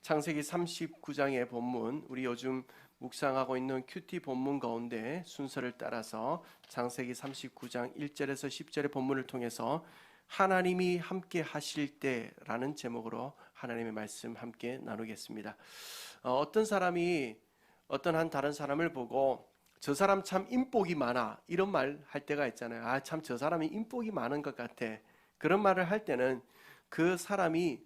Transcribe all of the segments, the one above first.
창세기 39장의 본문, 우리 요즘 묵상하고 있는 큐티 본문 가운데 순서를 따라서 창세기 39장 1절에서 10절의 본문을 통해서 하나님이 함께 하실 때라는 제목으로 하나님의 말씀 함께 나누겠습니다. 어떤 사람이 어떤 다른 사람을 보고 저 사람 참 인복이 많아 이런 말 할 때가 있잖아요. 참 저 사람이 인복이 많은 것 같아. 그런 말을 할 때는 그 사람이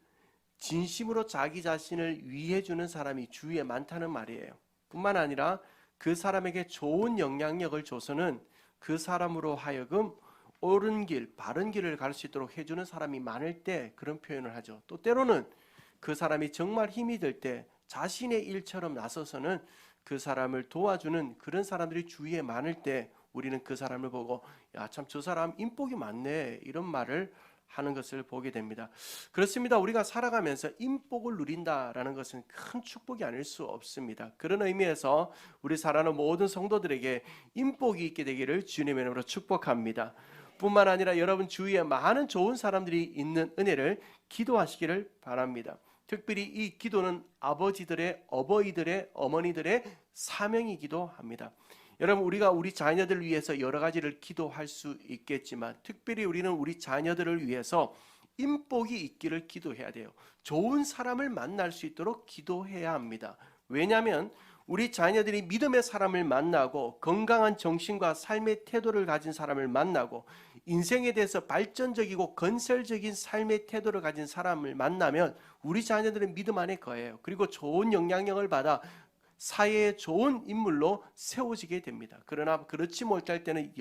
진심으로 자기 자신을 위해주는 사람이 주위에 많다는 말이에요. 뿐만 아니라 그 사람에게 좋은 영향력을 줘서는 그 사람으로 하여금 옳은 길, 바른 길을 갈 수 있도록 해주는 사람이 많을 때 그런 표현을 하죠. 또 때로는 그 사람이 정말 힘이 들 때 자신의 일처럼 나서서는 그 사람을 도와주는 그런 사람들이 주위에 많을 때 우리는 그 사람을 보고 야, 참 저 사람 인복이 많네 이런 말을 하는 것을 보게 됩니다. 그렇습니다. 우리가 살아가면서 인복을 누린다라는 것은 큰 축복이 아닐 수 없습니다. 그런 의미에서 우리 사랑하는 모든 성도들에게 인복이 있게 되기를 주님의 이름으로 축복합니다. 뿐만 아니라 여러분 주위에 많은 좋은 사람들이 있는 은혜를 기도하시기를 바랍니다. 특별히 이 기도는 아버지들의, 어버이들의, 어머니들의 사명이기도 합니다. 여러분 우리가 우리 자녀들을 위해서 여러 가지를 기도할 수 있겠지만 특별히 우리는 우리 자녀들을 위해서 인복이 있기를 기도해야 돼요. 좋은 사람을 만날 수 있도록 기도해야 합니다. 왜냐하면 우리 자녀들이 믿음의 사람을 만나고 건강한 정신과 삶의 태도를 가진 사람을 만나고 인생에 대해서 발전적이고 건설적인 삶의 태도를 가진 사람을 만나면 우리 자녀들은 믿음 안에 거예요. 그리고 좋은 영향력을 받아 사회에 좋은 인물로 세워지게 됩니다. 그러나 그렇지 못할 때는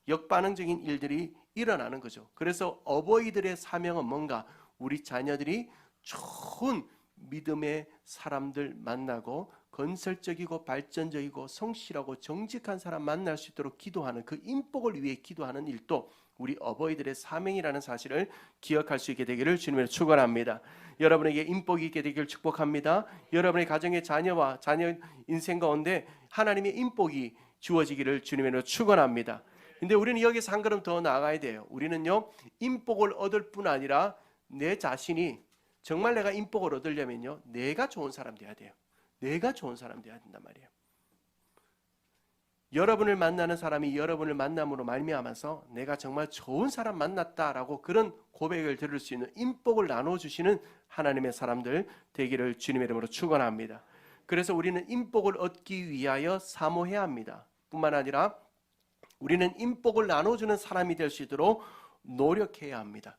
역반응적인 일들이 일어나는 거죠. 그래서 어버이들의 사명은 뭔가 우리 자녀들이 좋은 믿음의 사람들 만나고 건설적이고 발전적이고 성실하고 정직한 사람 만날 수 있도록 기도하는 그 인복을 위해 기도하는 일도 우리 어버이들의 사명이라는 사실을 기억할 수 있게 되기를 주님으로 축원합니다. 여러분에게 인복이 있게 되기를 축복합니다. 여러분의 가정의 자녀와 자녀 인생 가운데 하나님의 인복이 주어지기를 주님으로 축원합니다. 근데 우리는 여기서 한 걸음 더 나아가야 돼요. 우리는요 인복을 얻을 뿐 아니라 내 자신이 정말 내가 인복을 얻으려면요 내가 좋은 사람 돼야 돼요. 내가 좋은 사람 돼야 된단 말이에요. 여러분을 만나는 사람이 여러분을 만남으로 말미암아서 내가 정말 좋은 사람 만났다라고 그런 고백을 들을 수 있는 인복을 나눠주시는 하나님의 사람들 되기를 주님의 이름으로 축원합니다. 그래서 우리는 인복을 얻기 위하여 사모해야 합니다. 뿐만 아니라 우리는 인복을 나눠주는 사람이 될 수 있도록 노력해야 합니다.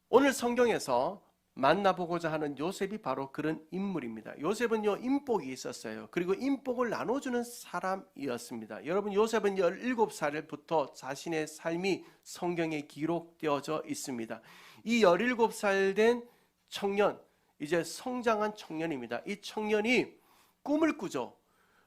오늘 성경에서 만나보고자 하는 요셉이 바로 그런 인물입니다. 요셉은요 인복이 있었어요. 그리고 인복을 나눠주는 사람이었습니다. 여러분 요셉은 17살부터 자신의 삶이 성경에 기록되어져 있습니다. 이 17살 된 청년, 이제 성장한 청년입니다. 이 청년이 꿈을 꾸죠.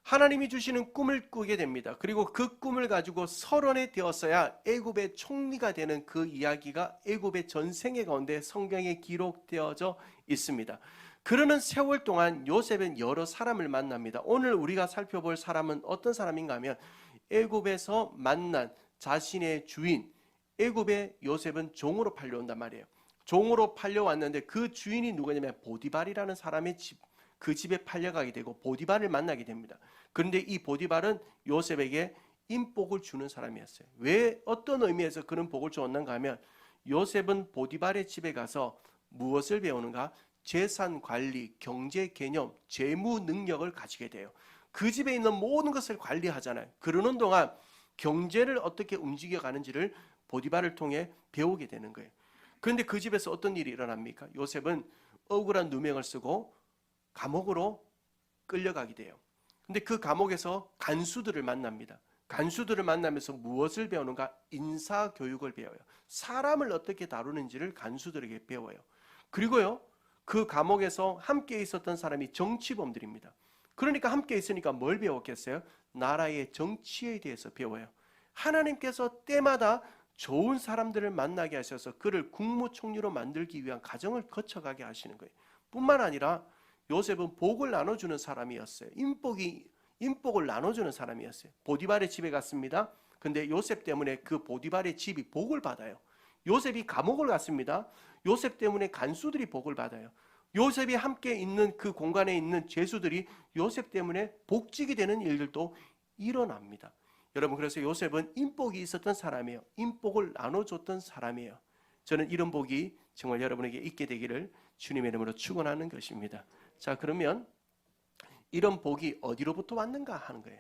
하나님이 주시는 꿈을 꾸게 됩니다. 그리고 그 꿈을 가지고 30에 되었어야 애굽의 총리가 되는 그 이야기가 애굽의 전생애 가운데 성경에 기록되어져 있습니다. 그러는 세월 동안 요셉은 여러 사람을 만납니다. 오늘 우리가 살펴볼 사람은 어떤 사람인가 하면 애굽에서 만난 자신의 주인, 애굽의 요셉은 종으로 팔려온단 말이에요. 종으로 팔려왔는데 그 주인이 누구냐면 보디발이라는 사람의 그 집에 팔려가게 되고 보디발을 만나게 됩니다. 그런데 이 보디발은 요셉에게 인복을 주는 사람이었어요. 왜 어떤 의미에서 그런 복을 주었는가 하면 요셉은 보디발의 집에 가서 무엇을 배우는가? 재산 관리, 경제 개념, 재무 능력을 가지게 돼요. 그 집에 있는 모든 것을 관리하잖아요. 그러는 동안 경제를 어떻게 움직여가는지를 보디발을 통해 배우게 되는 거예요. 그런데 그 집에서 어떤 일이 일어납니까? 요셉은 억울한 누명을 쓰고 감옥으로 끌려가게 돼요. 근데 그 감옥에서 간수들을 만납니다. 간수들을 만나면서 무엇을 배우는가? 인사교육을 배워요. 사람을 어떻게 다루는지를 간수들에게 배워요. 그리고요 그 감옥에서 함께 있었던 사람이 정치범들입니다. 그러니까 함께 있으니까 뭘 배웠겠어요? 나라의 정치에 대해서 배워요. 하나님께서 때마다 좋은 사람들을 만나게 하셔서 그를 국무총리로 만들기 위한 과정을 거쳐가게 하시는 거예요. 뿐만 아니라 요셉은 복을 나눠주는 사람이었어요. 인복을 나눠주는 사람이었어요. 보디발의 집에 갔습니다. 근데 요셉 때문에 그 보디발의 집이 복을 받아요. 요셉이 감옥을 갔습니다. 요셉 때문에 간수들이 복을 받아요. 요셉이 함께 있는 그 공간에 있는 죄수들이 요셉 때문에 복직이 되는 일들도 일어납니다. 여러분, 그래서 요셉은 인복이 있었던 사람이에요. 인복을 나눠줬던 사람이에요. 저는 이런 복이 정말 여러분에게 있게 되기를 주님의 이름으로 축원하는 것입니다. 자, 그러면 이런 복이 어디로부터 왔는가 하는 거예요.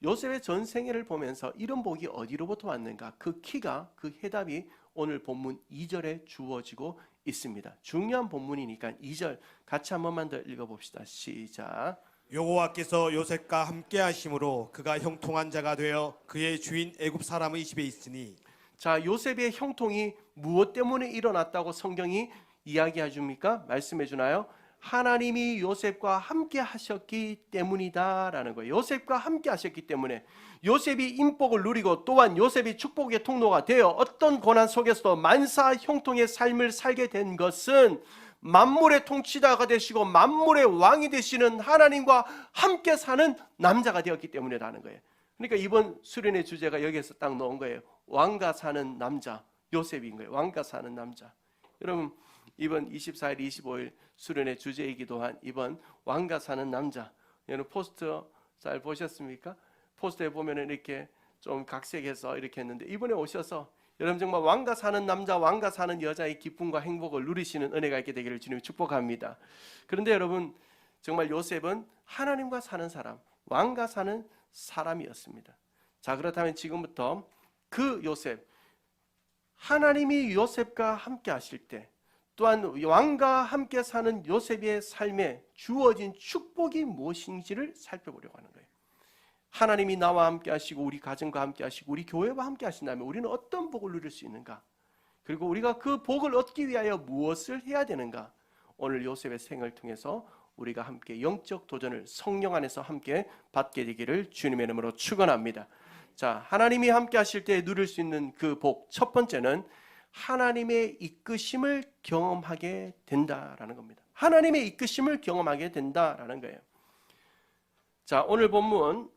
요셉의 전 생애를 보면서 이런 복이 어디로부터 왔는가, 그 키가, 그 해답이 오늘 본문 2절에 주어지고 있습니다. 중요한 본문이니까 2절 같이 한 번만 더 읽어봅시다. 시작. 여호와께서 요셉과 함께 하심으로 그가 형통한 자가 되어 그의 주인 애굽 사람의 집에 있으니. 자, 요셉의 형통이 무엇 때문에 일어났다고 성경이 이야기해 줍니까? 말씀해 주나요? 하나님이 요셉과 함께 하셨기 때문이다라는 거예요. 요셉과 함께 하셨기 때문에 요셉이 인복을 누리고 또한 요셉이 축복의 통로가 되어 어떤 고난 속에서도 만사 형통의 삶을 살게 된 것은 만물의 통치자가 되시고 만물의 왕이 되시는 하나님과 함께 사는 남자가 되었기 때문이라는 거예요. 그러니까 이번 수련의 주제가 여기에서 딱 넣은 거예요. 왕과 사는 남자, 요셉인 거예요. 왕과 사는 남자. 여러분, 이번 24일, 25일 수련의 주제이기도 한 이번 왕과 사는 남자, 여러분 포스터 잘 보셨습니까? 포스터에 보면은 이렇게 좀 각색해서 이렇게 했는데, 이번에 오셔서 여러분 정말 왕과 사는 남자, 왕과 사는 여자의 기쁨과 행복을 누리시는 은혜가 있게 되기를 주님이 축복합니다. 그런데 여러분, 정말 요셉은 하나님과 사는 사람, 왕과 사는 사람이었습니다. 자, 그렇다면 지금부터 그 요셉, 하나님이 요셉과 함께 하실 때, 또한 왕과 함께 사는 요셉의 삶에 주어진 축복이 무엇인지를 살펴보려고 하는 거예요. 하나님이 나와 함께 하시고 우리 가정과 함께 하시고 우리 교회와 함께 하신다면 우리는 어떤 복을 누릴 수 있는가? 그리고 우리가 그 복을 얻기 위하여 무엇을 해야 되는가? 오늘 요셉의 생을 통해서 우리가 함께 영적 도전을 성령 안에서 함께 받게 되기를 주님의 이름으로 축원합니다. 자, 하나님이 함께 하실 때 누릴 수 있는 그 복, 첫 번째는 하나님의 이끄심을 경험하게 된다라는 겁니다. 하나님의 이끄심을 경험하게 된다라는 거예요. 자, 오늘 본문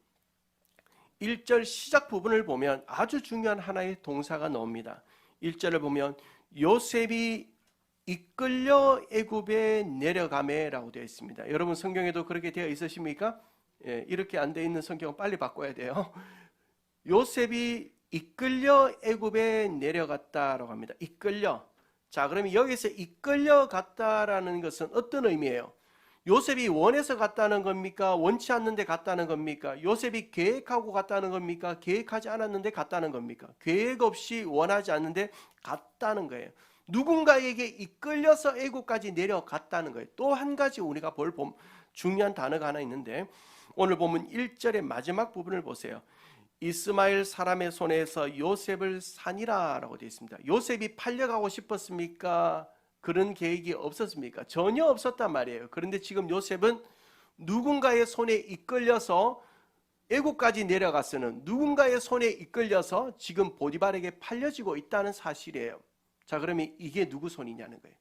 1절 시작 부분을 보면 아주 중요한 하나의 동사가 나옵니다. 1절을 보면 요셉이 이끌려 애굽에 내려가매라고 되어 있습니다. 여러분 성경에도 그렇게 되어 있으십니까? 예, 이렇게 안 되어 있는 성경은 빨리 바꿔야 돼요. 요셉이 이끌려 애굽에 내려갔다라고 합니다. 이끌려. 자, 그러면 여기서 이끌려 갔다라는 것은 어떤 의미예요? 요셉이 원해서 갔다는 겁니까? 원치 않는데 갔다는 겁니까? 요셉이 계획하고 갔다는 겁니까? 계획하지 않았는데 갔다는 겁니까? 계획 없이 원하지 않는데 갔다는 거예요. 누군가에게 이끌려서 애국까지 내려갔다는 거예요. 또 한 가지 우리가 볼 중요한 단어가 하나 있는데, 오늘 보면 1절의 마지막 부분을 보세요. 이스마엘 사람의 손에서 요셉을 사니라 라고 되어 있습니다. 요셉이 팔려가고 싶었습니까? 그런 계획이 없었습니까? 전혀 없었단 말이에요. 그런데 지금 요셉은 누군가의 손에 이끌려서 애국까지 내려갔으는 누군가의 손에 이끌려서 지금 보디발에게 팔려지고 있다는 사실이에요. 자, 그러면 이게 누구 손이냐는 거예요.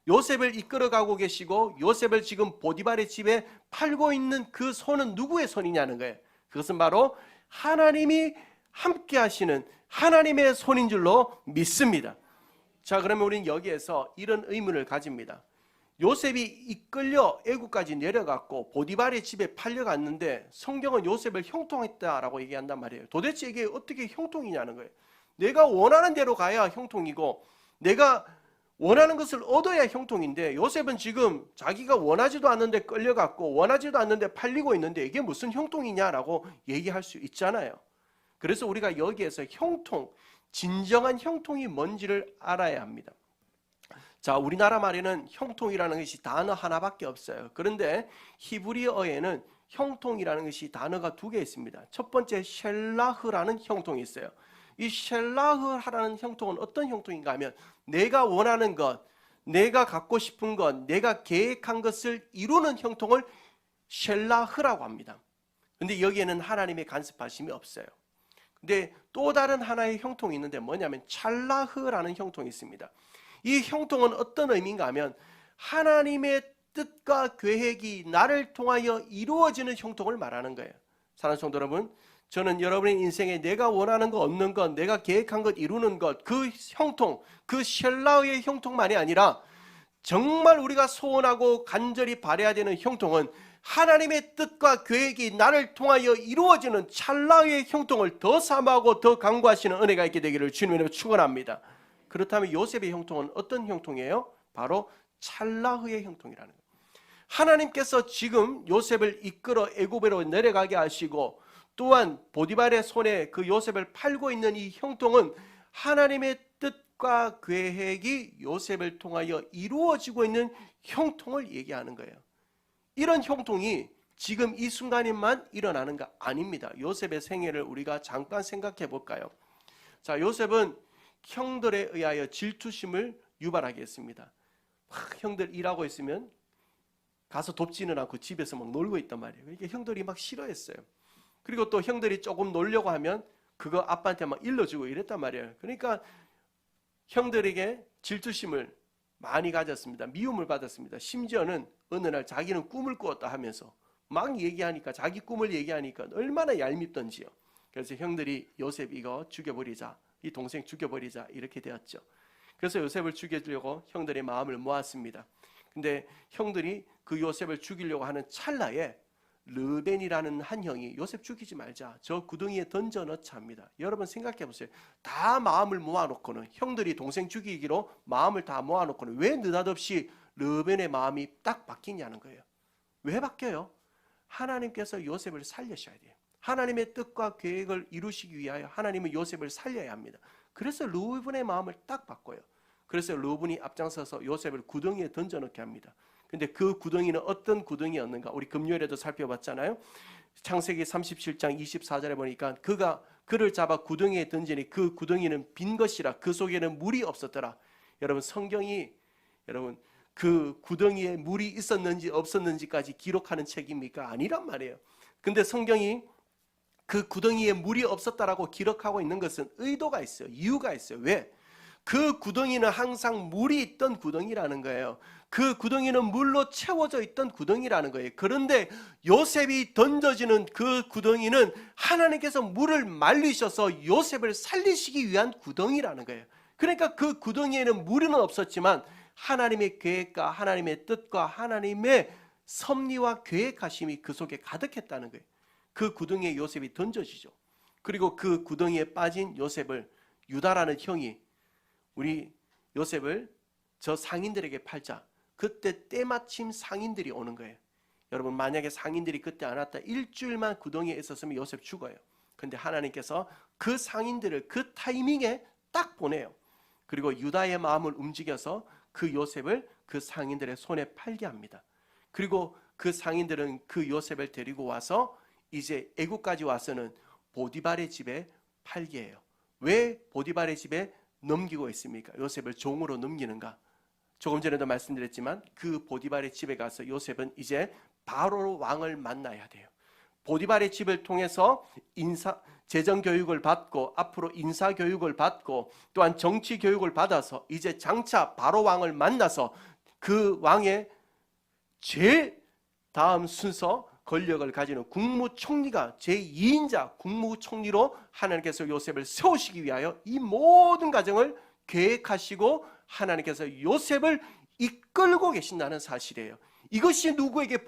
요셉을 이끌어가고 계시고 요셉을 지금 보디발의 집에 팔고 있는 그 손은 누구의 손이냐는 거예요. 그것은 바로 하나님이 함께 하시는 하나님의 손인 줄로 믿습니다. 자, 그러면 우리는 여기에서 이런 의문을 가집니다. 요셉이 이끌려 애굽까지 내려갔고 보디발의 집에 팔려갔는데 성경은 요셉을 형통했다라고 얘기한단 말이에요. 도대체 이게 어떻게 형통이냐는 거예요. 내가 원하는 대로 가야 형통이고 내가 원하는 것을 얻어야 형통인데, 요셉은 지금 자기가 원하지도 않는데 끌려갔고 원하지도 않는데 팔리고 있는데 이게 무슨 형통이냐라고 얘기할 수 있잖아요. 그래서 우리가 여기에서 형통, 진정한 형통이 뭔지를 알아야 합니다. 자, 우리나라 말에는 형통이라는 것이 단어 하나밖에 없어요. 그런데 히브리어에는 형통이라는 것이 단어가 두 개 있습니다. 첫 번째 셸라흐라는 형통이 있어요. 이 셸라흐라는 형통은 어떤 형통인가 하면 내가 원하는 것, 내가 갖고 싶은 것, 내가 계획한 것을 이루는 형통을 셸라흐라고 합니다. 근데 여기에는 하나님의 간섭하심이 없어요. 근데 또 다른 하나의 형통이 있는데 뭐냐면 찰라흐라는 형통이 있습니다. 이 형통은 어떤 의미인가 하면 하나님의 뜻과 계획이 나를 통하여 이루어지는 형통을 말하는 거예요. 사랑하는 성도 여러분, 저는 여러분의 인생에 내가 원하는 것, 얻는 것, 내가 계획한 것, 이루는 것, 그 형통, 그 셸라흐의 형통만이 아니라 정말 우리가 소원하고 간절히 바라야 되는 형통은 하나님의 뜻과 계획이 나를 통하여 이루어지는 찰나의 형통을 더 사모하고 더 강구하시는 은혜가 있게 되기를 주님으로 축원합니다. 그렇다면 요셉의 형통은 어떤 형통이에요? 바로 찰나의 형통이라는 거예요. 하나님께서 지금 요셉을 이끌어 애굽으로 내려가게 하시고 또한 보디발의 손에 그 요셉을 팔고 있는 이 형통은 하나님의 뜻과 계획이 요셉을 통하여 이루어지고 있는 형통을 얘기하는 거예요. 이런 형통이 지금 이 순간에만 일어나는 거 아닙니다. 요셉의 생애를 우리가 잠깐 생각해 볼까요? 자, 요셉은 형들에 의하여 질투심을 유발하게 했습니다. 형들 일하고 있으면 가서 돕지는 않고 집에서 막 놀고 있단 말이에요. 그러니까 형들이 막 싫어했어요. 그리고 또 형들이 조금 놀려고 하면 그거 아빠한테 막 일러주고 이랬단 말이에요. 그러니까 형들에게 질투심을 많이 가졌습니다. 미움을 받았습니다. 심지어는 어느 날 자기는 꿈을 꾸었다 하면서 막 얘기하니까, 자기 꿈을 얘기하니까 얼마나 얄밉던지요. 그래서 형들이 요셉 이거 죽여버리자, 이 동생 죽여버리자 이렇게 되었죠. 그래서 요셉을 죽이려고 형들의 마음을 모았습니다. 근데 형들이 그 요셉을 죽이려고 하는 찰나에 르벤이라는 한 형이 요셉 죽이지 말자, 저 구덩이에 던져 넣자 합니다. 여러분 생각해 보세요. 다 마음을 모아놓고는, 형들이 동생 죽이기로 마음을 다 모아놓고는 왜 느닷없이 르벤의 마음이 딱 바뀌냐는 거예요. 왜 바뀌어요? 하나님께서 요셉을 살리셔야 돼요. 하나님의 뜻과 계획을 이루시기 위하여 하나님은 요셉을 살려야 합니다. 그래서 르벤의 마음을 딱 바꿔요. 그래서 르벤이 앞장서서 요셉을 구덩이에 던져 넣게 합니다. 근데 그 구덩이는 어떤 구덩이였는가? 우리 금요일에도 살펴봤잖아요. 창세기 37장 24절에 보니까 그를 잡아 구덩이에 던지니 그 구덩이는 빈 것이라 그 속에는 물이 없었더라. 여러분 성경이 여러분 그 구덩이에 물이 있었는지 없었는지까지 기록하는 책입니까? 아니란 말이에요. 근데 성경이 그 구덩이에 물이 없었다라고 기록하고 있는 것은 의도가 있어요. 이유가 있어요. 왜? 그 구덩이는 항상 물이 있던 구덩이라는 거예요. 그 구덩이는 물로 채워져 있던 구덩이라는 거예요. 그런데 요셉이 던져지는 그 구덩이는 하나님께서 물을 말리셔서 요셉을 살리시기 위한 구덩이라는 거예요. 그러니까 그 구덩이에는 물은 없었지만 하나님의 계획과 하나님의 뜻과 하나님의 섭리와 계획하심이 그 속에 가득했다는 거예요. 그 구덩이에 요셉이 던져지죠. 그리고 그 구덩이에 빠진 요셉을 유다라는 형이 우리 요셉을 저 상인들에게 팔자. 그때 때마침 상인들이 오는 거예요. 여러분 만약에 상인들이 그때 안 왔다 일주일만 구덩이에 있었으면 요셉 죽어요. 근데 하나님께서 그 상인들을 그 타이밍에 딱 보내요. 그리고 유다의 마음을 움직여서 그 요셉을 그 상인들의 손에 팔게 합니다. 그리고 그 상인들은 그 요셉을 데리고 와서 이제 애굽까지 와서는 보디발의 집에 팔게 해요. 왜 보디발의 집에 넘기고 있습니까? 요셉을 종으로 넘기는가? 조금 전에도 말씀드렸지만 그 보디발의 집에 가서 요셉은 이제 바로 왕을 만나야 돼요. 보디발의 집을 통해서 재정 교육을 받고 앞으로 인사 교육을 받고 또한 정치 교육을 받아서 이제 장차 바로 왕을 만나서 그 왕의 제일 다음 순서 권력을 가지는 국무총리가 제2인자 국무총리로 하나님께서 요셉을 세우시기 위하여 이 모든 과정을 계획하시고 하나님께서 요셉을 이끌고 계신다는 사실이에요. 이것이 누구에게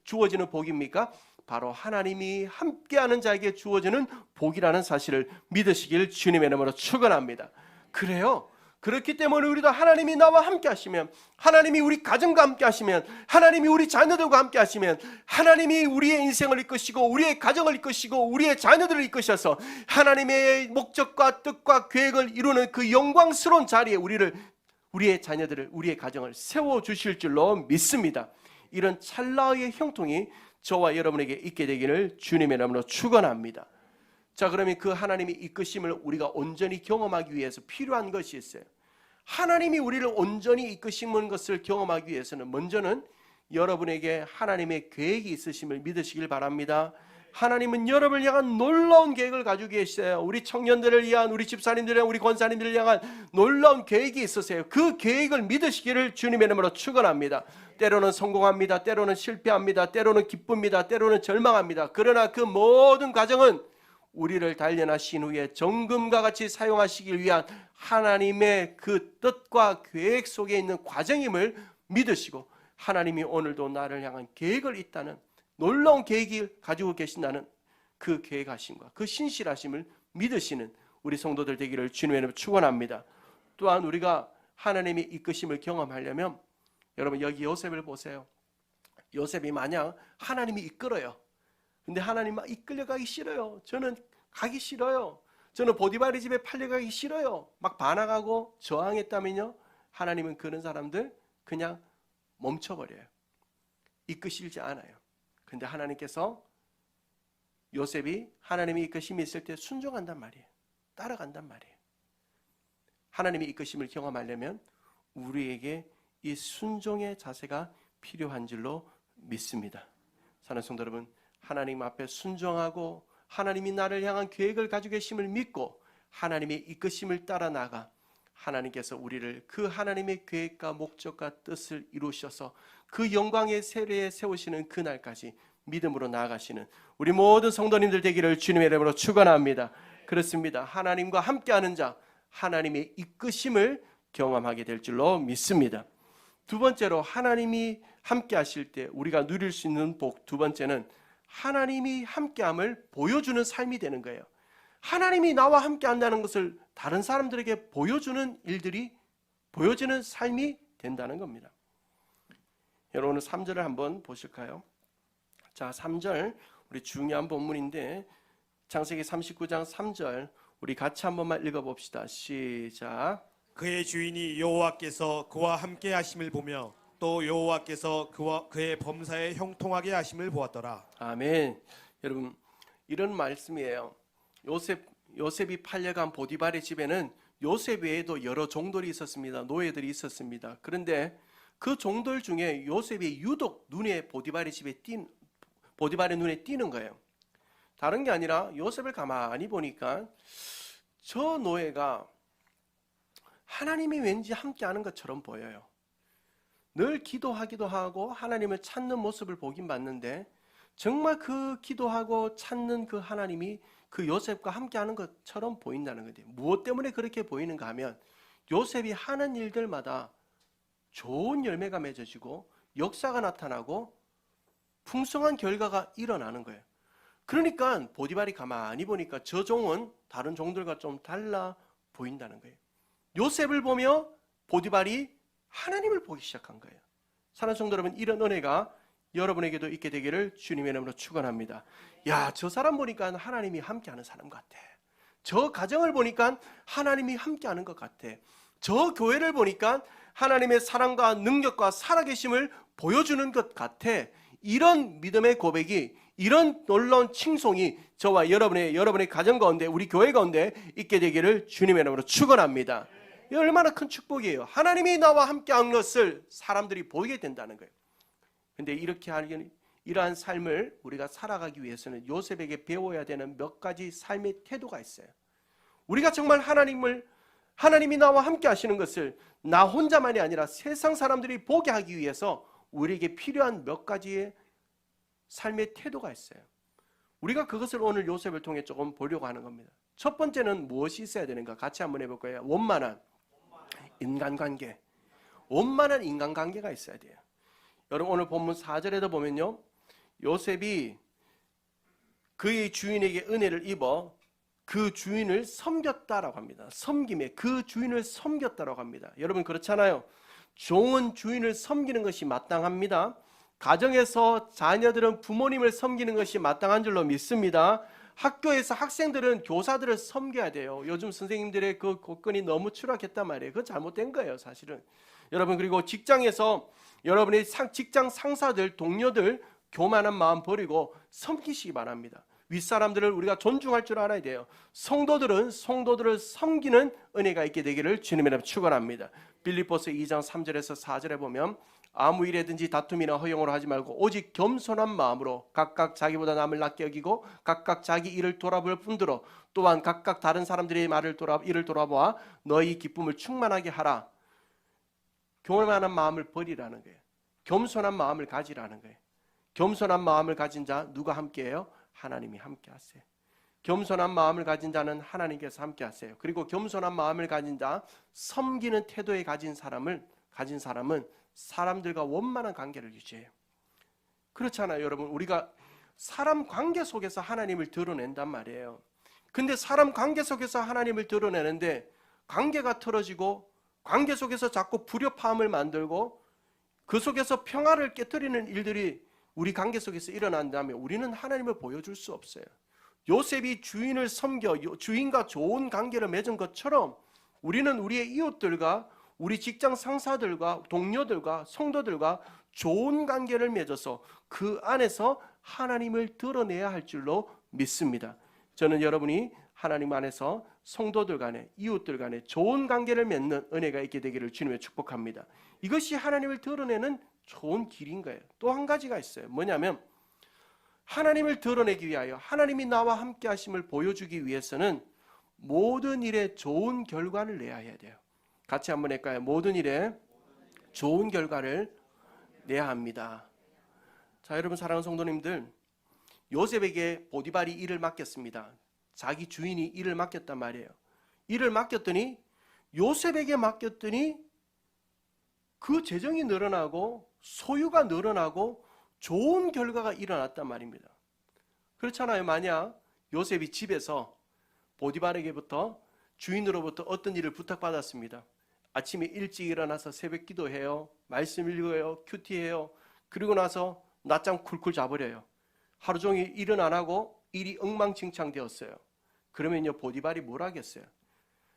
주어지는 복입니까? 바로 하나님이 함께하는 자에게 주어지는 복이라는 사실을 믿으시길 주님의 이름으로 축원합니다. 그래요. 그렇기 때문에 우리도 하나님이 나와 함께 하시면, 하나님이 우리 가정과 함께 하시면, 하나님이 우리 자녀들과 함께 하시면, 하나님이 우리의 인생을 이끄시고 우리의 가정을 이끄시고 우리의 자녀들을 이끄셔서 하나님의 목적과 뜻과 계획을 이루는 그 영광스러운 자리에 우리의 자녀들을, 우리의 가정을 세워주실 줄로 믿습니다. 이런 찰나의 형통이 저와 여러분에게 있게 되기를 주님의 이름으로 축원합니다. 자, 그러면 그 하나님의 이끄심을 우리가 온전히 경험하기 위해서 필요한 것이 있어요. 하나님이 우리를 온전히 이끄시는 것을 경험하기 위해서는 먼저는 여러분에게 하나님의 계획이 있으심을 믿으시길 바랍니다. 하나님은 여러분을 향한 놀라운 계획을 가지고 계세요. 우리 청년들을 위한, 우리 집사님들을 위한, 우리 권사님들을 향한 놀라운 계획이 있으세요. 그 계획을 믿으시기를 주님의 이름으로 축원합니다. 때로는 성공합니다. 때로는 실패합니다. 때로는 기쁩니다. 때로는 절망합니다. 그러나 그 모든 과정은 우리를 단련하신 후에 정금과 같이 사용하시길 위한 하나님의 그 뜻과 계획 속에 있는 과정임을 믿으시고 하나님이 오늘도 나를 향한 계획을 있다는 놀라운 계획을 가지고 계신다는 그 계획하심과 그 신실하심을 믿으시는 우리 성도들 되기를 주님의 이름으로 축원합니다. 또한 우리가 하나님의 이끄심을 경험하려면 여러분 여기 요셉을 보세요. 요셉이 만약 하나님이 이끌어요. 근데 하나님 막 이끌려가기 싫어요. 저는 가기 싫어요. 저는 보디바리 집에 팔려가기 싫어요. 막 반항하고 저항했다면요, 하나님은 그런 사람들 그냥 멈춰버려요. 이끄시지 않아요. 근데 하나님께서 요셉이 하나님의 이끄심이 있을 때 순종한단 말이에요. 따라간단 말이에요. 하나님의 이끄심을 경험하려면 우리에게 이 순종의 자세가 필요한 줄로 믿습니다. 사랑하는 성도 여러분, 하나님 앞에 순종하고 하나님이 나를 향한 계획을 가지고 계심을 믿고 하나님의 이끄심을 따라 나가 하나님께서 우리를 그 하나님의 계획과 목적과 뜻을 이루셔서 그 영광의 세례에 세우시는 그날까지 믿음으로 나아가시는 우리 모든 성도님들 되기를 주님의 이름으로 축원합니다. 그렇습니다. 하나님과 함께하는 자, 하나님의 이끄심을 경험하게 될 줄로 믿습니다. 두 번째로 하나님이 함께하실 때 우리가 누릴 수 있는 복, 두 번째는 하나님이 함께함을 보여주는 삶이 되는 거예요. 하나님이 나와 함께한다는 것을 다른 사람들에게 보여주는 일들이 보여지는 삶이 된다는 겁니다. 여러분 오늘 3절을 한번 보실까요? 자, 3절 우리 중요한 본문인데 창세기 39장 3절 우리 같이 한 번만 읽어봅시다. 시작. 그의 주인이 여호와께서 그와 함께 하심을 보며 또 여호와께서 그의 범사에 형통하게 하심을 보았더라. 아멘. 여러분 이런 말씀이에요. 요셉이 팔려간 보디발의 집에는 요셉 외에도 여러 종들이 있었습니다. 노예들이 있었습니다. 그런데 그 종들 중에 요셉이 유독 보디발의 눈에 띄는 거예요. 다른 게 아니라 요셉을 가만히 보니까 저 노예가 하나님이 왠지 함께하는 것처럼 보여요. 늘 기도하기도 하고 하나님을 찾는 모습을 보긴 봤는데 정말 그 기도하고 찾는 그 하나님이 그 요셉과 함께하는 것처럼 보인다는 거죠. 무엇 때문에 그렇게 보이는가 하면 요셉이 하는 일들마다 좋은 열매가 맺어지고 역사가 나타나고 풍성한 결과가 일어나는 거예요. 그러니까 보디발이 가만히 보니까 저 종은 다른 종들과 좀 달라 보인다는 거예요. 요셉을 보며 보디발이 하나님을 보기 시작한 거예요. 사랑하는 성도 여러분, 이런 은혜가 여러분에게도 있게 되기를 주님의 이름으로 축원합니다. 야, 저 사람 보니까 하나님이 함께하는 사람 같아. 저 가정을 보니까 하나님이 함께하는 것 같아. 저 교회를 보니까 하나님의 사랑과 능력과 살아계심을 보여주는 것 같아. 이런 믿음의 고백이, 이런 놀라운 칭송이 저와 여러분의 가정 가운데, 우리 교회 가운데 있게 되기를 주님의 이름으로 축원합니다. 이 얼마나 큰 축복이에요. 하나님이 나와 함께한 것을 사람들이 보이게 된다는 거예요. 근데 이렇게 하는 이러한 삶을 우리가 살아가기 위해서는 요셉에게 배워야 되는 몇 가지 삶의 태도가 있어요. 우리가 정말 하나님이 나와 함께 하시는 것을 나 혼자만이 아니라 세상 사람들이 보게 하기 위해서 우리에게 필요한 몇 가지의 삶의 태도가 있어요. 우리가 그것을 오늘 요셉을 통해 조금 보려고 하는 겁니다. 첫 번째는 무엇이 있어야 되는가? 같이 한번 해볼 거예요. 원만한 인간관계. 원만한 인간관계가 있어야 돼요. 여러분 오늘 본문 4절에도 보면요, 요셉이 그의 주인에게 은혜를 입어 그 주인을 섬겼다라고 합니다. 섬김에 그 주인을 섬겼다라고 합니다. 여러분 그렇잖아요. 종은 주인을 섬기는 것이 마땅합니다. 가정에서 자녀들은 부모님을 섬기는 것이 마땅한 줄로 믿습니다. 학교에서 학생들은 교사들을 섬겨야 돼요. 요즘 선생님들의 그 고건이 너무 추락했단 말이에요. 그건 잘못된 거예요, 사실은. 여러분 그리고 직장에서 여러분의 직장 상사들, 동료들 교만한 마음 버리고 섬기시기 바랍니다. 윗사람들을 우리가 존중할 줄 알아야 돼요. 성도들은 성도들을 섬기는 은혜가 있게 되기를 주님의 이름으로 축원합니다. 빌립보서 2장 3절에서 4절에 보면 아무 일에든지 다툼이나 허용으로 하지 말고 오직 겸손한 마음으로 각각 자기보다 남을 낮게 여기고 각각 자기 일을 돌아볼 뿐더러 또한 각각 다른 사람들의 일을 돌아보아 너희 기쁨을 충만하게 하라. 교만한 마음을 버리라는 거예요. 겸손한 마음을 가지라는 거예요. 겸손한 마음을 가진 자 누가 함께해요? 하나님이 함께 하세요. 겸손한 마음을 가진 자는 하나님께서 함께 하세요. 그리고 겸손한 마음을 가진 자, 섬기는 태도에 가진 사람은 사람들과 원만한 관계를 유지해요. 그렇잖아요, 여러분. 우리가 사람 관계 속에서 하나님을 드러낸단 말이에요. 근데 사람 관계 속에서 하나님을 드러내는데 관계가 틀어지고 관계 속에서 자꾸 불협화음을 만들고 그 속에서 평화를 깨뜨리는 일들이 우리 관계 속에서 일어난다면 우리는 하나님을 보여줄 수 없어요. 요셉이 주인을 섬겨 주인과 좋은 관계를 맺은 것처럼 우리는 우리의 이웃들과 우리 직장 상사들과 동료들과 성도들과 좋은 관계를 맺어서 그 안에서 하나님을 드러내야 할 줄로 믿습니다. 저는 여러분이 하나님 안에서 성도들 간에 이웃들 간에 좋은 관계를 맺는 은혜가 있게 되기를 주님의 축복합니다. 이것이 하나님을 드러내는 좋은 길인 거예요. 또 한 가지가 있어요. 뭐냐면 하나님을 드러내기 위하여 하나님이 나와 함께 하심을 보여주기 위해서는 모든 일에 좋은 결과를 내야 해야 돼요. 같이 한번 할까요? 모든 일에 좋은 결과를 내야 합니다. 자, 여러분 사랑하는 성도님들, 요셉에게 보디발이 일을 맡겼습니다. 자기 주인이 일을 맡겼단 말이에요. 일을 맡겼더니 요셉에게 맡겼더니 그 재정이 늘어나고 소유가 늘어나고 좋은 결과가 일어났단 말입니다. 그렇잖아요. 만약 요셉이 집에서 보디발에게부터 주인으로부터 어떤 일을 부탁받았습니다. 아침에 일찍 일어나서 새벽 기도해요. 말씀 읽어요. 큐티해요. 그리고 나서 낮잠 쿨쿨 자버려요. 하루 종일 일은 안 하고 일이 엉망진창 되었어요. 그러면요, 보디발이 뭘 하겠어요?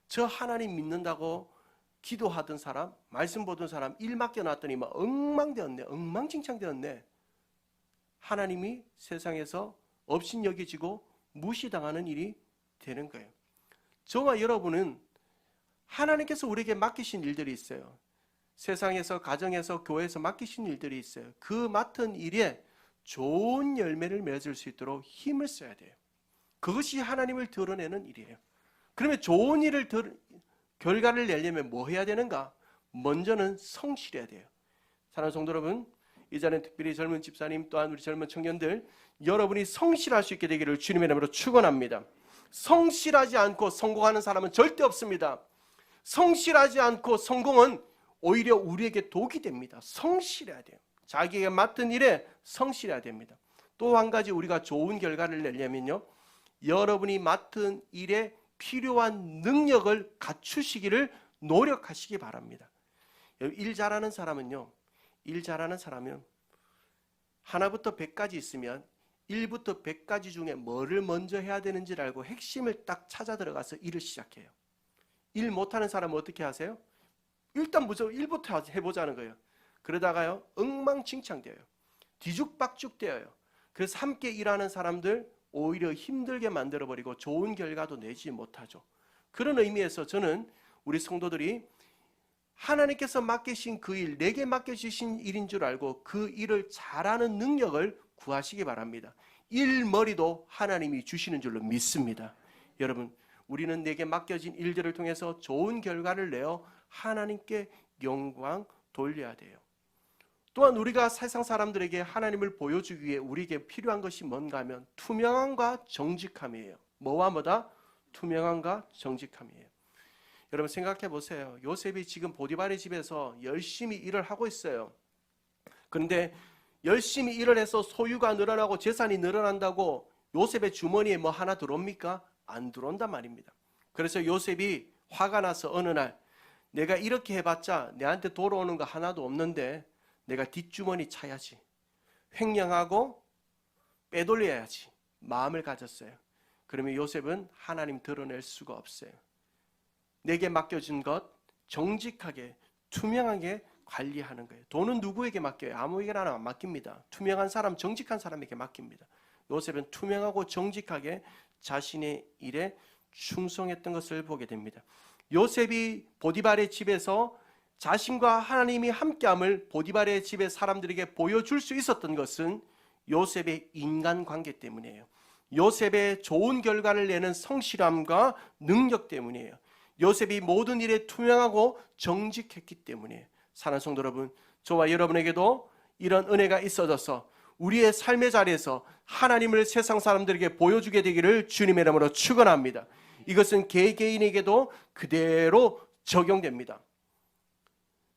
저 하나님 믿는다고 기도하던 사람, 말씀 보던 사람 일 맡겨놨더니 막 엉망되었네, 엉망진창 되었네. 하나님이 세상에서 업신여겨지고 무시당하는 일이 되는 거예요. 저와 여러분은 하나님께서 우리에게 맡기신 일들이 있어요. 세상에서, 가정에서, 교회에서 맡기신 일들이 있어요. 그 맡은 일에 좋은 열매를 맺을 수 있도록 힘을 써야 돼요. 그것이 하나님을 드러내는 일이에요. 그러면 좋은 일을 결과를 내려면 뭐 해야 되는가? 먼저는 성실해야 돼요. 사랑하는 성도 여러분, 이 자리는 특별히 젊은 집사님 또한 우리 젊은 청년들, 여러분이 성실할 수 있게 되기를 주님의 이름으로 축원합니다. 성실하지 않고 성공하는 사람은 절대 없습니다. 성실하지 않고 성공은 오히려 우리에게 독이 됩니다. 성실해야 돼요. 자기에게 맡은 일에 성실해야 됩니다. 또 한 가지 우리가 좋은 결과를 내려면요, 여러분이 맡은 일에 필요한 능력을 갖추시기를 노력하시기 바랍니다. 일 잘하는 사람은요, 일 잘하는 사람은 하나부터 100까지 있으면 1부터 100까지 중에 뭐를 먼저 해야 되는지를 알고 핵심을 딱 찾아 들어가서 일을 시작해요. 일 못하는 사람은 어떻게 하세요? 일단 무조건 1부터 해보자는 거예요. 그러다가요, 엉망진창 되어요. 뒤죽박죽 되어요. 그래서 함께 일하는 사람들 오히려 힘들게 만들어버리고 좋은 결과도 내지 못하죠. 그런 의미에서 저는 우리 성도들이 하나님께서 맡기신 그 일, 내게 맡겨주신 일인 줄 알고 그 일을 잘하는 능력을 구하시기 바랍니다. 일머리도 하나님이 주시는 줄로 믿습니다. 여러분, 우리는 내게 맡겨진 일들을 통해서 좋은 결과를 내어 하나님께 영광 돌려야 돼요. 또한 우리가 세상 사람들에게 하나님을 보여주기 위해 우리에게 필요한 것이 뭔가 하면 투명함과 정직함이에요. 뭐와 뭐다? 투명함과 정직함이에요. 여러분 생각해 보세요. 요셉이 지금 보디발의 집에서 열심히 일을 하고 있어요. 그런데 열심히 일을 해서 소유가 늘어나고 재산이 늘어난다고 요셉의 주머니에 뭐 하나 들어옵니까? 안 들어온단 말입니다. 그래서 요셉이 화가 나서 어느 날, 내가 이렇게 해봤자 내한테 돌아오는 거 하나도 없는데 내가 뒷주머니 차야지, 횡령하고 빼돌려야지 마음을 가졌어요. 그러면 요셉은 하나님 드러낼 수가 없어요. 내게 맡겨진 것 정직하게 투명하게 관리하는 거예요. 돈은 누구에게 맡겨요? 아무에게나 안 맡깁니다. 투명한 사람, 정직한 사람에게 맡깁니다. 요셉은 투명하고 정직하게 자신의 일에 충성했던 것을 보게 됩니다. 요셉이 보디발의 집에서 자신과 하나님이 함께함을 보디발의 집의 사람들에게 보여줄 수 있었던 것은 요셉의 인간관계 때문이에요. 요셉의 좋은 결과를 내는 성실함과 능력 때문이에요. 요셉이 모든 일에 투명하고 정직했기 때문이에요. 사랑하는 성도 여러분, 저와 여러분에게도 이런 은혜가 있어져서 우리의 삶의 자리에서 하나님을 세상 사람들에게 보여주게 되기를 주님의 이름으로 축원합니다. 이것은 개개인에게도 그대로 적용됩니다.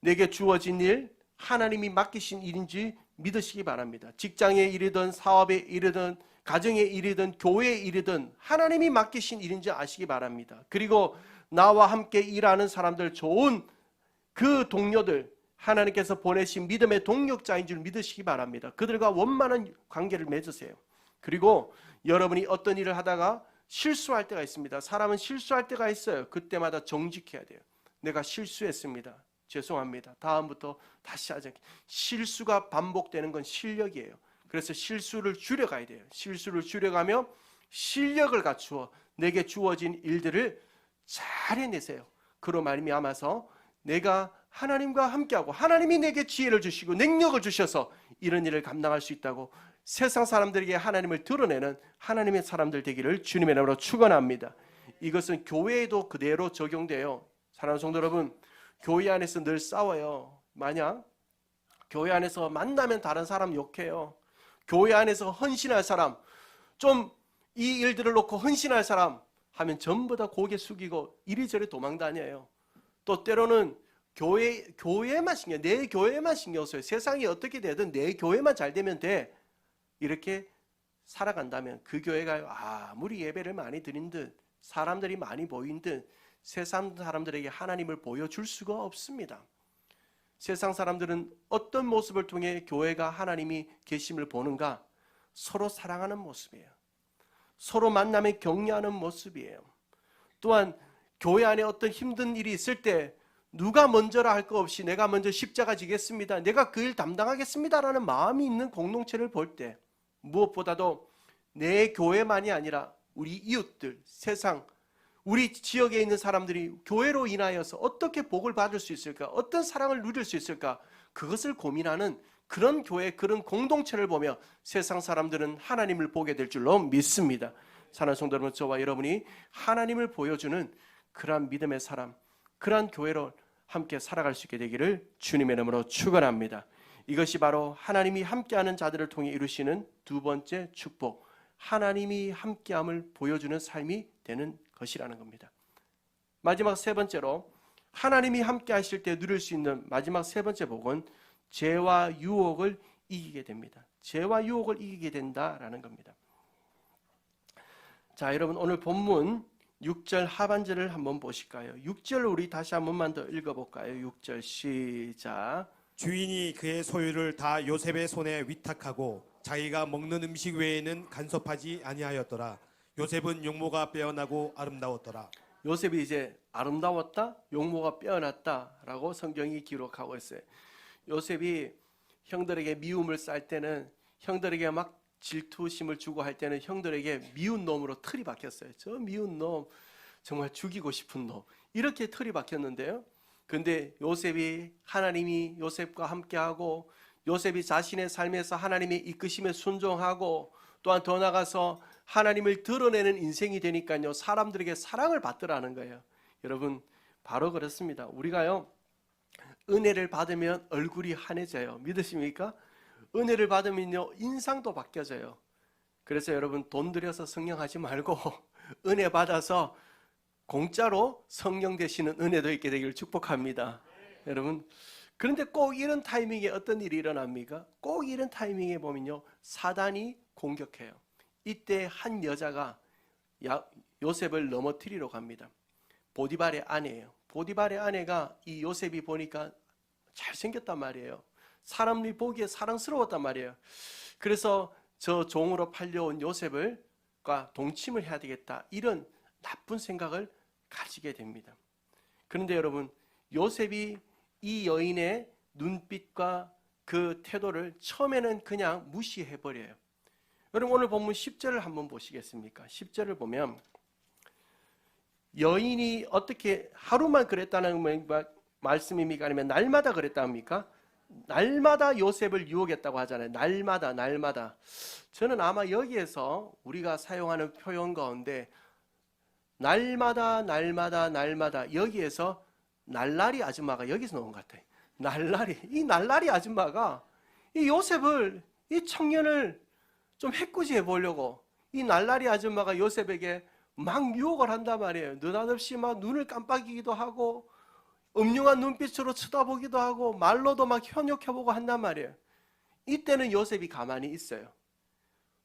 내게 주어진 일, 하나님이 맡기신 일인지 믿으시기 바랍니다. 직장의 일이든 사업의 일이든 가정의 일이든 교회의 일이든 하나님이 맡기신 일인지 아시기 바랍니다. 그리고 나와 함께 일하는 사람들, 좋은 그 동료들, 하나님께서 보내신 믿음의 동력자인 줄 믿으시기 바랍니다. 그들과 원만한 관계를 맺으세요. 그리고 여러분이 어떤 일을 하다가 실수할 때가 있습니다. 사람은 실수할 때가 있어요. 그때마다 정직해야 돼요. 내가 실수했습니다. 죄송합니다. 다음부터 다시 하자. 실수가 반복되는 건 실력이에요. 그래서 실수를 줄여가야 돼요. 실수를 줄여가며 실력을 갖추어 내게 주어진 일들을 잘 해내세요. 그로 말미암아서 내가 하나님과 함께하고 하나님이 내게 지혜를 주시고 능력을 주셔서 이런 일을 감당할 수 있다고 세상 사람들에게 하나님을 드러내는 하나님의 사람들 되기를 주님의 이름으로 축원합니다. 이것은 교회에도 그대로 적용돼요. 사랑하는 성도 여러분, 교회 안에서 늘 싸워요. 만약 교회 안에서 만나면 다른 사람 욕해요. 교회 안에서 헌신할 사람, 좀 이 일들을 놓고 헌신할 사람 하면 전부 다 고개 숙이고 이리저리 도망다녀요. 또 때로는 교회만 신경, 내 교회만 신경 써요. 세상이 어떻게 되든 내 교회만 잘 되면 돼. 이렇게 살아간다면 그 교회가 아무리 예배를 많이 드린 듯 사람들이 많이 보인 듯 세상 사람들에게 하나님을 보여줄 수가 없습니다. 세상 사람들은 어떤 모습을 통해 교회가 하나님이 계심을 보는가? 서로 사랑하는 모습이에요. 서로 만남에 격려하는 모습이에요. 또한 교회 안에 어떤 힘든 일이 있을 때 누가 먼저라 할 것 없이 내가 먼저 십자가 지겠습니다. 내가 그 일 담당하겠습니다라는 마음이 있는 공동체를 볼 때 무엇보다도 내 교회만이 아니라 우리 이웃들, 세상, 우리 지역에 있는 사람들이 교회로 인하여서 어떻게 복을 받을 수 있을까? 어떤 사랑을 누릴 수 있을까? 그것을 고민하는 그런 교회, 그런 공동체를 보며 세상 사람들은 하나님을 보게 될 줄로 믿습니다. 사랑하는 성도 여러분, 저와 여러분이 하나님을 보여주는 그러한 믿음의 사람, 그러한 교회로 함께 살아갈 수 있게 되기를 주님의 이름으로 축원합니다. 이것이 바로 하나님이 함께하는 자들을 통해 이루시는 두 번째 축복, 하나님이 함께함을 보여주는 삶이 되는 것이라는 겁니다. 마지막 세 번째로 하나님이 함께하실 때 누릴 수 있는 마지막 세 번째 복은 죄와 유혹을 이기게 됩니다. 죄와 유혹을 이기게 된다라는 겁니다. 자, 여러분 오늘 본문 6절 하반절을 한번 보실까요? 6절 우리 다시 한 번만 더 읽어볼까요? 6절 시작. 주인이 그의 소유를 다 요셉의 손에 위탁하고 자기가 먹는 음식 외에는 간섭하지 아니하였더라. 요셉은 용모가 빼어나고 아름다웠더라. 요셉이 이제 아름다웠다, 용모가 빼어났다라고 성경이 기록하고 있어요. 요셉이 형들에게 미움을 쌀 때는, 형들에게 막 질투심을 주고 할 때는 형들에게 미운 놈으로 틀이 박혔어요. 저 미운 놈, 정말 죽이고 싶은 놈, 이렇게 틀이 박혔는데요. 근데 요셉이, 하나님이 요셉과 함께하고 요셉이 자신의 삶에서 하나님의 이끄심에 순종하고 또한 더 나아가서 하나님을 드러내는 인생이 되니까요, 사람들에게 사랑을 받더라는 거예요. 여러분, 바로 그렇습니다. 우리가요, 은혜를 받으면 얼굴이 환해져요. 믿으십니까? 은혜를 받으면요, 인상도 바뀌어져요. 그래서 여러분, 돈 들여서 성령하지 말고 은혜 받아서 공짜로 성령 되시는 은혜도 있게 되기를 축복합니다. 여러분, 그런데 꼭 이런 타이밍에 어떤 일이 일어납니까? 꼭 이런 타이밍에 보면요, 사단이 공격해요. 이때 한 여자가 요셉을 넘어뜨리러 갑니다. 보디발의 아내예요. 보디발의 아내가 이 요셉이 보니까 잘생겼단 말이에요. 사람들이 보기에 사랑스러웠단 말이에요. 그래서 저 종으로 팔려온 요셉과 동침을 해야 되겠다, 이런 나쁜 생각을 가지게 됩니다. 그런데 여러분, 요셉이 이 여인의 눈빛과 그 태도를 처음에는 그냥 무시해버려요. 여러분, 오늘 본문 10절을 한번 보시겠습니까? 10절을 보면 여인이 어떻게 하루만 그랬다는 말씀입니까? 아니면 날마다 그랬답니까? 날마다 요셉을 유혹했다고 하잖아요. 날마다. 저는 아마 여기에서 우리가 사용하는 표현 가운데 날마다 여기에서 날라리 아줌마가 여기서 나온 것 같아요. 이 날라리 아줌마가 이 요셉을, 이 청년을 좀 해코지해 보려고 이 날라리 아줌마가 요셉에게 막 유혹을 한단 말이에요. 느닷없이 막 눈을 깜빡이기도 하고 음흉한 눈빛으로 쳐다보기도 하고 말로도 막 현욕해보고 한단 말이에요. 이때는 요셉이 가만히 있어요.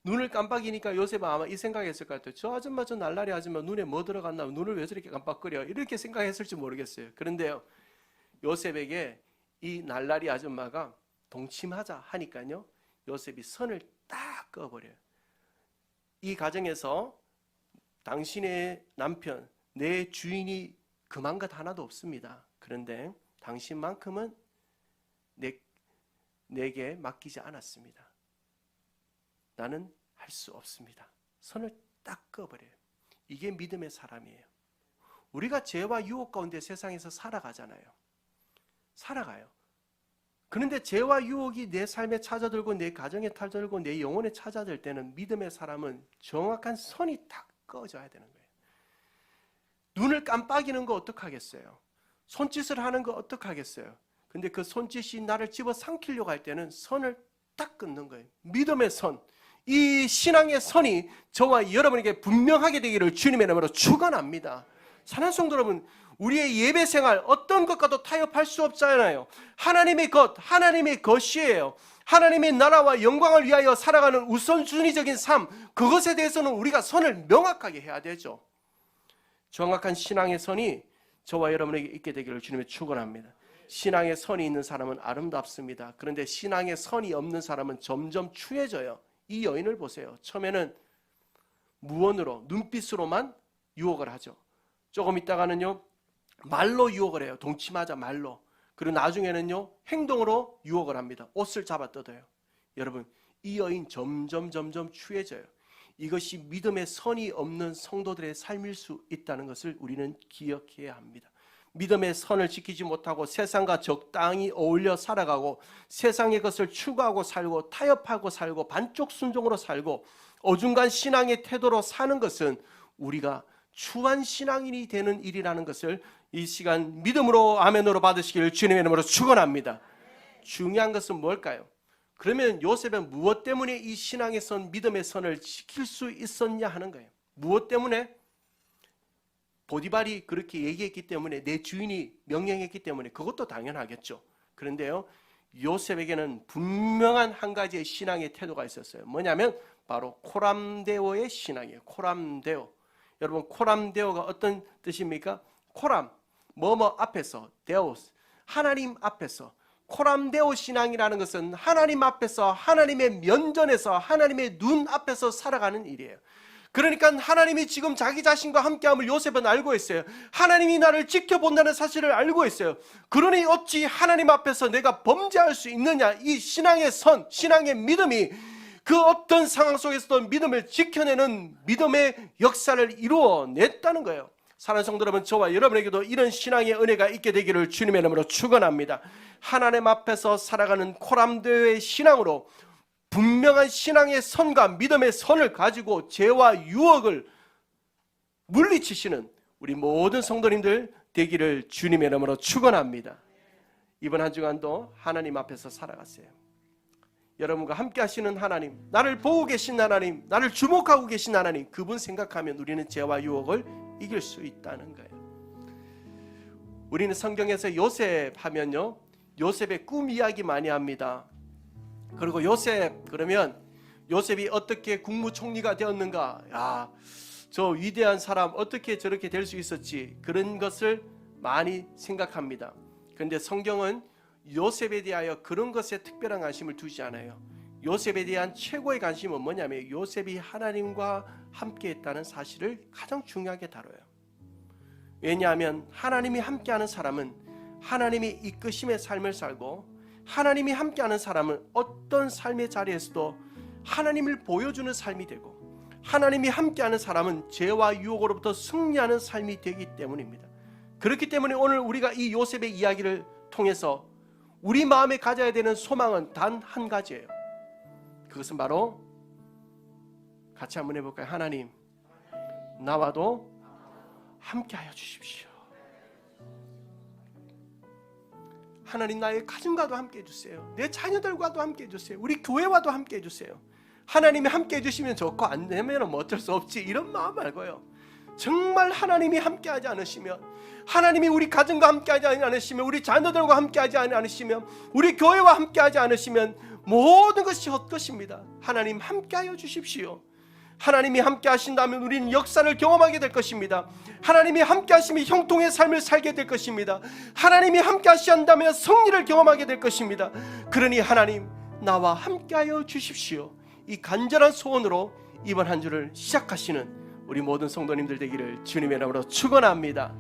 눈을 깜빡이니까 요셉은 아마 이 생각했을 것 같아요. 저 아줌마, 저 날라리 아줌마 눈에 뭐 들어갔나, 눈을 왜 저렇게 깜빡거려, 이렇게 생각했을지 모르겠어요. 그런데요, 요셉에게 이 날라리 아줌마가 동침하자 하니까요, 요셉이 선을 딱 그어버려요. 이 가정에서 당신의 남편, 내 주인이 금한 것 하나도 없습니다. 그런데 당신만큼은 내게 맡기지 않았습니다. 나는 할 수 없습니다. 선을 딱 그어버려요. 이게 믿음의 사람이에요. 우리가 죄와 유혹 가운데 세상에서 살아가잖아요. 살아가요. 그런데 죄와 유혹이 내 삶에 찾아들고 내 가정에 찾아들고 내 영혼에 찾아들 때는 믿음의 사람은 정확한 선이 딱 꺼져야 되는 거예요. 눈을 깜빡이는 거 어떡하겠어요? 손짓을 하는 거 어떡하겠어요? 근데 그 손짓이 나를 집어 삼키려고 할 때는 선을 딱 끊는 거예요. 믿음의 선, 이 신앙의 선이 저와 여러분에게 분명하게 되기를 주님의 이름으로 축원합니다. 사랑하는 성도 여러분, 우리의 예배 생활 어떤 것과도 타협할 수 없잖아요. 하나님의 것, 하나님의 것이에요. 하나님의 나라와 영광을 위하여 살아가는 우선순위적인 삶, 그것에 대해서는 우리가 선을 명확하게 해야 되죠. 정확한 신앙의 선이 저와 여러분에게 있게 되기를 주님의 축원합니다. 신앙의 선이 있는 사람은 아름답습니다. 그런데 신앙의 선이 없는 사람은 점점 추해져요. 이 여인을 보세요. 처음에는 무언으로, 눈빛으로만 유혹을 하죠. 조금 있다가는요, 말로 유혹을 해요. 동침하자, 말로. 그리고 나중에는요, 행동으로 유혹을 합니다. 옷을 잡아 뜯어요. 여러분, 이 여인 점점 추해져요. 이것이 믿음의 선이 없는 성도들의 삶일 수 있다는 것을 우리는 기억해야 합니다. 믿음의 선을 지키지 못하고 세상과 적당히 어울려 살아가고 세상의 것을 추구하고 살고 타협하고 살고 반쪽 순종으로 살고 어중간 신앙의 태도로 사는 것은 우리가 추한 신앙인이 되는 일이라는 것을 이 시간 믿음으로 아멘으로 받으시기를 주님의 이름으로 축원합니다. 중요한 것은 뭘까요? 그러면 요셉은 무엇 때문에 이 신앙의 선, 믿음의 선을 지킬 수 있었냐 하는 거예요. 무엇 때문에? 보디발이 그렇게 얘기했기 때문에, 내 주인이 명령했기 때문에, 그것도 당연하겠죠. 그런데요, 요셉에게는 분명한 한 가지의 신앙의 태도가 있었어요. 뭐냐면 바로 코람데오의 신앙이에요. 코람데오. 여러분, 코람데오가 어떤 뜻입니까? 코람, 뭐뭐 앞에서, 데오스, 하나님 앞에서. 코람데오 신앙이라는 것은 하나님 앞에서, 하나님의 면전에서, 하나님의 눈 앞에서 살아가는 일이에요. 그러니까 하나님이 지금 자기 자신과 함께함을 요셉은 알고 있어요. 하나님이 나를 지켜본다는 사실을 알고 있어요. 그러니 어찌 하나님 앞에서 내가 범죄할 수 있느냐. 이 신앙의 선, 신앙의 믿음이 그 어떤 상황 속에서도 믿음을 지켜내는 믿음의 역사를 이루어냈다는 거예요. 사랑하는 성도 여러분, 저와 여러분에게도 이런 신앙의 은혜가 있게 되기를 주님의 이름으로 축원합니다. 하나님 앞에서 살아가는 코람데오의 신앙으로 분명한 신앙의 선과 믿음의 선을 가지고 죄와 유혹을 물리치시는 우리 모든 성도님들 되기를 주님의 이름으로 축원합니다. 이번 한 주간도 하나님 앞에서 살아갔어요. 여러분과 함께 하시는 하나님, 나를 보고 계신 하나님, 나를 주목하고 계신 하나님, 그분 생각하면 우리는 죄와 유혹을 이길 수 있다는 거예요. 우리는 성경에서 요셉 하면요, 요셉의 꿈 이야기 많이 합니다. 그리고 요셉 그러면 요셉이 어떻게 국무총리가 되었는가, 야, 저 위대한 사람 어떻게 저렇게 될 수 있었지, 그런 것을 많이 생각합니다. 그런데 성경은 요셉에 대하여 그런 것에 특별한 관심을 두지 않아요. 요셉에 대한 최고의 관심은 뭐냐면 요셉이 하나님과 함께 했다는 사실을 가장 중요하게 다뤄요. 왜냐하면 하나님이 함께하는 사람은 하나님이 이끄심의 삶을 살고, 하나님이 함께하는 사람은 어떤 삶의 자리에서도 하나님을 보여주는 삶이 되고, 하나님이 함께하는 사람은 죄와 유혹으로부터 승리하는 삶이 되기 때문입니다. 그렇기 때문에 오늘 우리가 이 요셉의 이야기를 통해서 우리 마음에 가져야 되는 소망은 단 한 가지예요. 그것은 바로 같이 한번 해볼까요? 하나님, 나와도 함께하여 주십시오. 하나님, 나의 가정과도 함께 해주세요. 내 자녀들과도 함께 해주세요. 우리 교회와도 함께 해주세요. 하나님이 함께 해주시면 좋고 안 되면 뭐 어쩔 수 없지, 이런 마음 말고요. 정말 하나님이 함께하지 않으시면, 하나님이 우리 가정과 함께하지 않으시면, 우리 자녀들과 함께하지 않으시면, 우리 교회와 함께하지 않으시면 모든 것이 헛것입니다. 하나님 함께하여 주십시오. 하나님이 함께 하신다면 우리는 역사를 경험하게 될 것입니다. 하나님이 함께 하시면 형통의 삶을 살게 될 것입니다. 하나님이 함께 하신다면 승리를 경험하게 될 것입니다. 그러니 하나님, 나와 함께하여 주십시오. 이 간절한 소원으로 이번 한 주를 시작하시는 우리 모든 성도님들 되기를 주님의 이름으로 축원합니다.